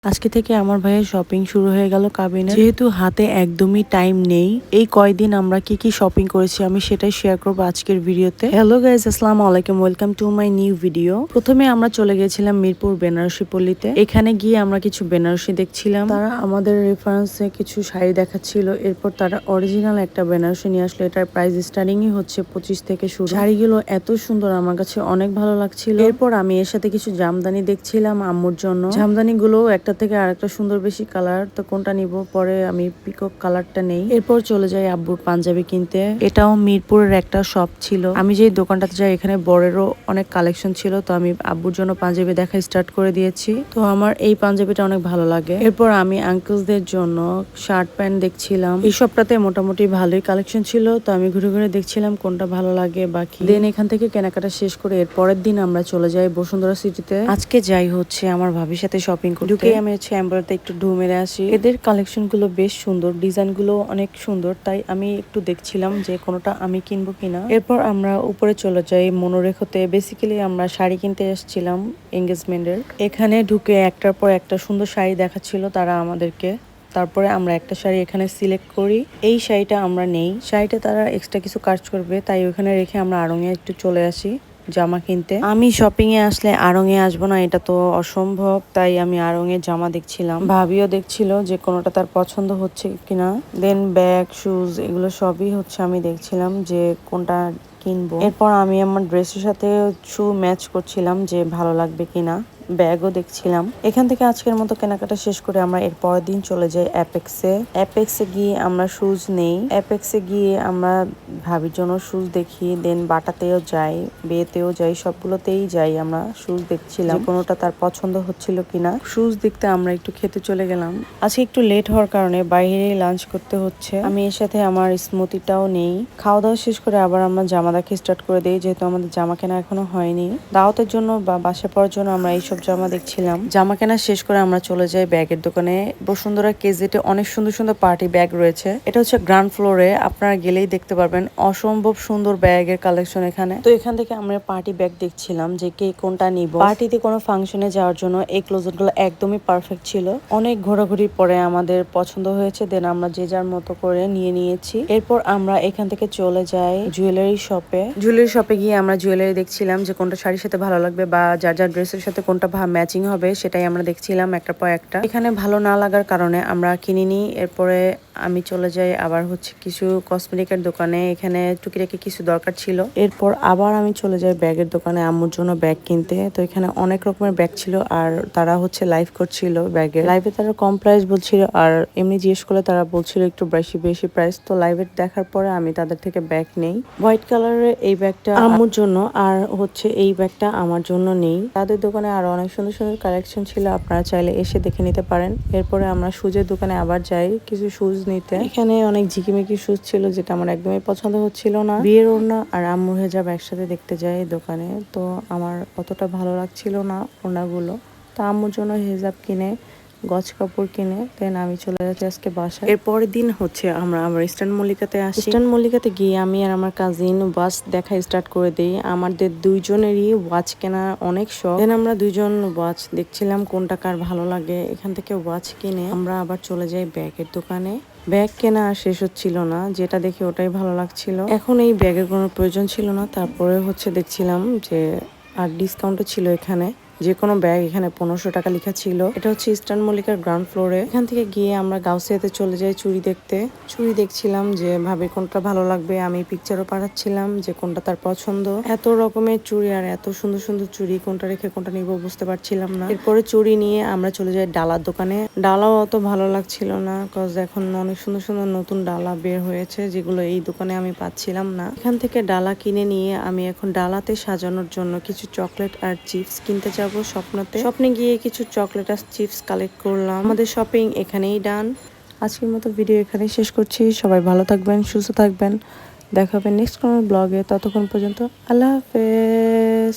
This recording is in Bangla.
আজকে থেকে আমার ভাইয়ের শপিং শুরু হয়ে গেল কাবিনের। যেহেতু হাতে একদমই টাইম নেই, এই কয়দিন আমরা কি কি শপিং করেছি আমি সেটাই শেয়ার করবো আজকের ভিডিওতে। হ্যালো গাইজ, আসসালামু আলাইকুম, welcome to my new video. প্রথমে আমরা চলে গেছিলাম মিরপুর বেনারসি পল্লীতে। এখানে গিয়ে আমরা কিছু বেনারসি দেখছিলাম। তারা আমাদের রেফারেন্সে কিছু শাড়ি দেখাচ্ছিল। এরপর তারা অরিজিনাল একটা বেনারসি নিয়ে আসলো। এটার প্রাইস স্টার্টিংই হচ্ছে 25 থেকে শুরু। শাড়িগুলো এত সুন্দর, আমার কাছে অনেক ভালো লাগছিল। এরপর আমি এর সাথে কিছু জামদানি দেখছিলাম আম্মুর জন্য। জামদানি গুলো একটা থেকে আরেকটা সুন্দর বেশি কালার, তো কোনটা নিব, পরে আমি পিকক কালারটা নেই। এরপর চলে যাই আব্বুর পাঞ্জাবি কিনতে। এটাও মিরপুরের একটা শপ ছিল। আমি যেই দোকানটাতে যাই এখানে বড়েরও অনেক কালেকশন ছিল, তো আমি আব্বুর জন্য পাঞ্জাবি দেখা স্টার্ট করে দিয়েছি। তো আমার এই পাঞ্জাবিটা অনেক ভালো লাগে। এরপর আমি আঙ্কেলসদের জন্য শার্ট প্যান্ট দেখছিলাম। এই সবটাতে মোটামুটি ভালোই কালেকশন ছিল, তো আমি ঘুরে ঘুরে দেখছিলাম কোনটা ভালো লাগে বাকি। দেন এখান থেকে কেনাকাটা শেষ করে এর পরের দিন আমরা চলে যাই বসুন্ধরা সিটিতে। আজকে যাই হচ্ছে আমার ভাবির সাথে শপিং করতে। আমি হচ্ছে এমব্রয়ডারিতে একটু ঢু মেরে আসি। এদের কালেকশন গুলো বেশ সুন্দর, ডিজাইন গুলো অনেক সুন্দর, তাই আমি একটু দেখছিলাম যে কোনোটা আমি কিনবো কিনা। এরপর আমরা উপরে চলে যাই মনোরেখতে। বেসিক্যালি আমরা শাড়ি কিনতে এসেছিলাম এঙ্গেজমেন্টের। এখানে ঢুকে একটার পর একটা সুন্দর শাড়ি দেখাচ্ছিল তারা আমাদেরকে। তারপরে আমরা একটা শাড়ি এখানে সিলেক্ট করি। এই শাড়িটা আমরা নেই, শাড়িটা তারা এক্সট্রা কিছু কাজ করবে, তাই ওখানে রেখে আমরা আড়ঙে একটু চলে আসি জামা কিনতে। আমি শপিং এ আসলে আড়ঙে আসবো না, এটা তো অসম্ভব, তাই আমি আড়ঙে জামা দেখছিলাম। ভাবিও দেখছিল যে কোনোটা তার পছন্দ হচ্ছে কিনা। দেন ব্যাগ, শুজ, এগুলো সবই হচ্ছে আমি দেখছিলাম যে কোনটা কিনবো। এরপর আমি আমার ড্রেসের সাথে শু ম্যাচ করছিলাম যে ভালো লাগবে কিনা। ব্যাগও দেখছিলাম। এখান থেকে আজকের মতো কেনাকাটা শেষ করে আমরা এর পরের দিন চলে যাই অ্যাপেক্সে গিয়ে আমরা শুজ নেই। অ্যাপেক্সে গিয়ে আমরা ভাবির জন্য শুজ দেখি। দেন বাটাতেও যাই, বিয়েতেও যাই, সবগুলোতেই যাই আমরা শুজ দেখছিলাম কোনোটা তার পছন্দ হচ্ছিল কিনা। শুজ দেখতে আমরা একটু খেতে চলে গেলাম। আজকে একটু লেট হওয়ার কারণে বাইরেই লাঞ্চ করতে হচ্ছে। আমি এর সাথে আমার স্মুদিটাও নেই। খাওয়া দাওয়া শেষ করে আবার আমরা জামা দেখে স্টার্ট করে দিই, যেহেতু আমাদের জামা কেনা এখনো হয়নি। দাওয়াতের জন্য বা বাসায় পড়ার জন্য আমরা এইসব জামা দেখছিলাম। জামা কেনা শেষ করে আমরা চলে যাই ব্যাগের দোকানে। বসুন্ধরা কেজিতে অনেক সুন্দর সুন্দর পার্টি ব্যাগ রয়েছে। এটা হচ্ছে গ্রাউন্ড ফ্লোরে, আপনারা গেলেই দেখতে পারবেন। অসম্ভব সুন্দর ব্যাগের কালেকশন এখানে। তো এখান থেকে আমরা পার্টি ব্যাগ দেখছিলাম যে কে কোনটা নিব। পার্টিতে কোনো ফাংশনে যাওয়ার জন্য এই ক্লোজেট গুলো একদমই পারফেক্ট ছিল। অনেক ঘোরাঘুরির পরে আমাদের পছন্দ হয়েছে, দেন আমরা যে যার মতো করে নিয়ে নিয়েছি। এরপর আমরা এখান থেকে চলে যাই জুয়েলারি শপে গিয়ে আমরা জুয়েলারি দেখছিলাম যে কোনটা শাড়ির সাথে ভালো লাগবে বা যার যার ড্রেসের সাথে কোনটা ম্যাচিং হবে, সেটাই আমরা দেখছিলাম একটার পর একটা। এখানে ভালো না লাগার কারণে আমরা কিনিনি। এরপরে আমি চলে যাই আবার হচ্ছে কিছু কসমেটিকের দোকানে। এখানে টুকিটাকি কিছু দরকার ছিল। এরপর আবার আমি চলে যাই ব্যাগের দোকানে আম্মুর জন্য ব্যাগ কিনতে। তো এখানে অনেক রকমের ব্যাগ ছিল, আর তারা হচ্ছে লাইভ করছিল ব্যাগের। লাইভে তারা কম প্রাইস বলছিল, আর এমনি জিজ্ঞেস করলে তারা বলছিল একটু বেশি প্রাইস। তো লাইভে দেখার পরে আমি তাদের থেকে ব্যাগ নেই। হোয়াইট কালারের এই ব্যাগটা আম্মুর জন্য, আর হচ্ছে এই ব্যাগটা আমার জন্য নেই। তাদের দোকানে আরো অনেক সুন্দর সুন্দর কালেকশন ছিল, আপনারা চাইলে এসে দেখে নিতে পারেন। এরপরে আমরা শুজের দোকানে আবার যাই কিছু শুজ নিতে। এখানে অনেক ঝিকিমিকি শুজ ছিল, যেটা আমার একদমই পছন্দ হচ্ছিল না। বিয়ের ওড়না আর আম্মুর হেজাব একসাথে দেখতে যাই দোকানে, তো আমার অতটা ভালো লাগছিল না ওড়নাগুলো। তো আম্মুর জন্য হেজাব কিনে, গজ কাপড় কিনে দেন আমি চলে যাচ্ছি আজকে বাসায়। এরপরের দিন হচ্ছে আমরা আবার ইস্টার্ন মল্লিকাতে আসি। ইস্টার্ন মল্লিকাতে গিয়ে আমি আর আমার কাজিন ওয়াচ দেখা স্টার্ট করে দিই। আমাদের দুইজনেরই ওয়াচ কেনা অনেক শখ। দেন আমরা দুইজন ওয়াচ দেখছিলাম কোনটা কার ভালো লাগে। এখান থেকে ওয়াচ কিনে আমরা আবার চলে যাই ব্যাগের দোকানে। ব্যাগ কেনা আর শেষ হচ্ছিল না, যেটা দেখে ওটাই ভালো লাগছিল। এখন এই ব্যাগের কোনো প্রয়োজন ছিল না, তারপরে হচ্ছে দেখছিলাম যে আর ডিসকাউন্টও ছিল এখানে। যে কোনো ব্যাগ এখানে 1500 টাকা লেখা ছিল। এটা হচ্ছে ইস্টার্ন মল্লিকার গ্রাউন্ড ফ্লোরে। এখান থেকে গিয়ে আমরা গাউসিয়াতে চলে যাই চুড়ি দেখতে। চুড়ি দেখছিলাম যে ভাবে কোনটা ভালো লাগবে, আমি পিকচারও পাঠাচ্ছিলাম যে কোনটা তার পছন্দ। এত রকমের চুড়ি আর এত সুন্দর সুন্দর চুড়ি, কোনটা রেখে কোনটা নিব বুঝতে পারছিলাম না। এরপরে চুড়ি নিয়ে আমরা চলে যাই ডালার দোকানে। ডালাও অত ভালো লাগছিল না, কজ এখন অনেক সুন্দর সুন্দর নতুন ডালা বের হয়েছে, যেগুলো এই দোকানে আমি পাচ্ছিলাম না। এখান থেকে ডালা কিনে নিয়ে আমি এখন ডালাতে সাজানোর জন্য কিছু চকলেট আর চিপস কিনতে যাব। স্বপ্নে গিয়ে কিছু চকলেট আর চিপস কালেক্ট করলাম। আমাদের শপিং এখানেই ডান। আজকের মতো ভিডিও এখানেই শেষ করছি। সবাই ভালো থাকবেন, সুস্থ থাকবেন। দেখা হবে নেক্সট কোনো ব্লগে। ততক্ষণ পর্যন্ত আল্লাহ হাফেজ।